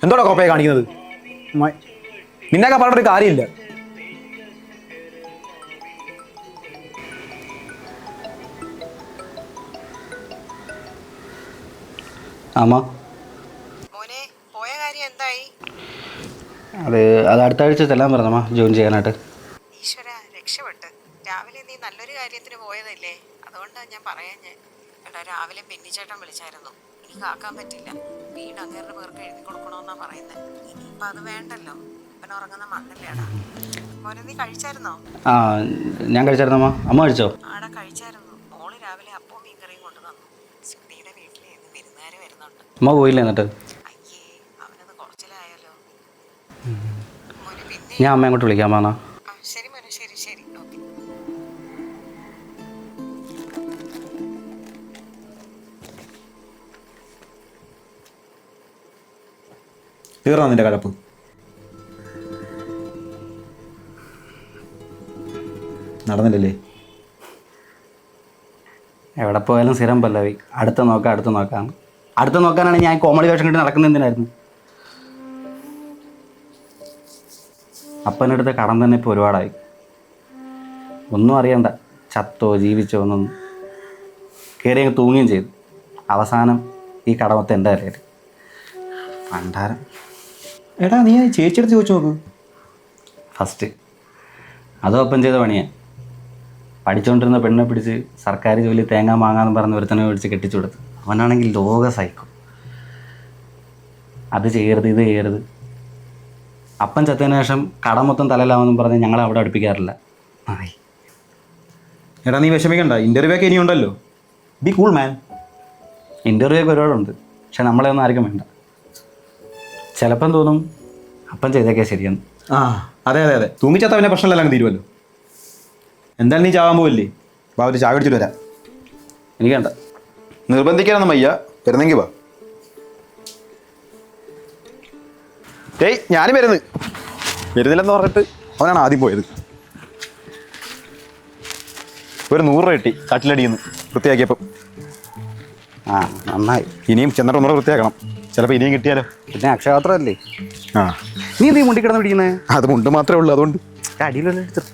എന്തോടാ കോപ്പയെ കാണിക്കുന്നത്? നിന്നൊക്കെ പറഞ്ഞൊരു കാര്യമില്ല. അമ്മ മോനെ പോയ കാര്യം എന്തായി? അത് അടുത്ത ആഴ്ച ചെല്ലാൻ പറഞ്ഞമ്മ ജോയിൻ ചെയ്യാനായിട്ട്. ഈശ്വര, രക്ഷപ്പെട്ട്. രാവിലെ നീ നല്ലൊരു കാര്യത്തിന് പോയതല്ലേ, അതുകൊണ്ടാണ് ഞാൻ പറയാൻ. എടാ, രാവിലെ ബെന്നിച്ചേട്ടൻ വിളിച്ചായിരുന്നു. എനിക്ക് ആക്കാൻ പറ്റില്ല, വീട് അങ്ങേരുടെ പേർക്ക് എഴുതി കൊടുക്കണമെന്നാ പറയുന്നത്. ഇനിയിപ്പോൾ അത് വേണ്ടല്ലോ, അവൻ ഉറങ്ങുന്ന മണ്ണല്ലേടാ. മോനെ നീ കഴിച്ചായിരുന്നോ? ആ ഞാൻ കഴിച്ചായിരുന്നമ്മ. അമ്മ കഴിച്ചോ? ആടാ കഴിച്ചായിരുന്നു. മോള് രാവിലെ അപ്പവും മീൻകറിയും കൊണ്ടു തന്നു. ശ്രുതിയുടെ വീട്ടിൽ നിന്ന് വിരുന്നുകാർ വരുന്നുണ്ട്. അമ്മ പോയില്ല എന്നിട്ട്? അയ്യേ, അവനത് കുറച്ചിലായാലോ. മോനെ പിന്നെ ഞാൻ അമ്മ അങ്ങോട്ട് വിളിക്കാം. അമ്മ ശരി മോനെ, ശരി ശരി, ഓക്കെ. തീർന്നോ നിന്റെ കലപ്പ്? നടന്നില്ലല്ലേ? എവിടെ പോയാലും സ്ഥിരം പല്ലവി, അടുത്ത നോക്കാം. അടുത്ത നോക്കാനാണ് ഞാൻ കോമഡി വേഷം കിട്ടി നടക്കുന്ന എന്തിനായിരുന്നു? അപ്പനടുത്ത് കടം തന്നെ ഇപ്പോൾ ഒരുപാടായി. ഒന്നും അറിയണ്ട, ചത്തോ ജീവിച്ചോ എന്നൊന്നും. കയറി അങ്ങ് തൂങ്ങുകയും ചെയ്തു. അവസാനം ഈ കടമൊക്കെ എൻ്റെ അറിയാറ് പണ്ടാരം. എടാ, നീ ചേച്ചിയെടുത്ത് ചോദിച്ചു നോക്ക്. ഫസ്റ്റ് അതും അപ്പം ചെയ്ത പണിയാണ്. പഠിച്ചുകൊണ്ടിരുന്ന പെണ്ണെ പിടിച്ച് സർക്കാർ ജോലി തേങ്ങ വാങ്ങാമെന്ന് പറഞ്ഞ് ഒരുത്തനെ പിടിച്ച് കെട്ടിച്ചു കൊടുത്ത്. അവനാണെങ്കിൽ ലോക സഹിക്കും. അത് ചെയ്യരുത്, ഇത് ചെയ്യരുത്. അപ്പം ചത്തതിന് ശേഷം കടം മൊത്തം തലയിലാവെന്നും പറഞ്ഞ് ഞങ്ങളെ അവിടെ അടുപ്പിക്കാറില്ല. ആയി. എടാ, നീ വിഷമിക്കണ്ട, ഇൻ്റർവ്യൂ ഒക്കെ ഇനിയുണ്ടല്ലോ. Be cool man. ഇൻ്റർവ്യൂ ഒക്കെ ഒരുപാടുണ്ട്, പക്ഷെ നമ്മളെ ഒന്നും ആർക്കും വേണ്ട. ചിലപ്പം തോന്നും അപ്പം ചെയ്തേക്കാ ശരിയെന്ന്. ആ അതെ, തൂങ്ങിച്ചാത്ത പിന്നെ പ്രശ്നമെല്ലാം അങ്ങ് തീരുമല്ലോ. എന്തായാലും നീ ചാവാൻ പോവില്ലേ? വാ, ഒരു ചായ അടിച്ചിട്ട് വരാം. എനിക്ക് വേണ്ട. നിർബന്ധിക്കാനൊന്നും വയ്യ, വരുന്നെങ്കിൽ വാ. ഏയ്, ഞാനും വരുന്നില്ലെന്ന് പറഞ്ഞിട്ട് അവനാണ് ആദ്യം പോയത്. ഒരു 100 രൂപ കിട്ടി കട്ടിലടിയെന്ന് വൃത്തിയാക്കിയപ്പം. ആ നന്നായി. ഇനിയും ചെന്നിട്ട് ഒന്നുകൂടെ വൃത്തിയാക്കണം, ചിലപ്പോൾ ഇനിയും കിട്ടിയാലോ. പിന്നെ അക്ഷയപാത്രമല്ലേ? ആ, നീ മുണ്ടിക്കിടന്ന് പിടിക്കുന്നത്? അത് മുണ്ട് മാത്രമേ ഉള്ളൂ, അതുകൊണ്ട് അടിയിലല്ലേ എടുത്തിട്ട്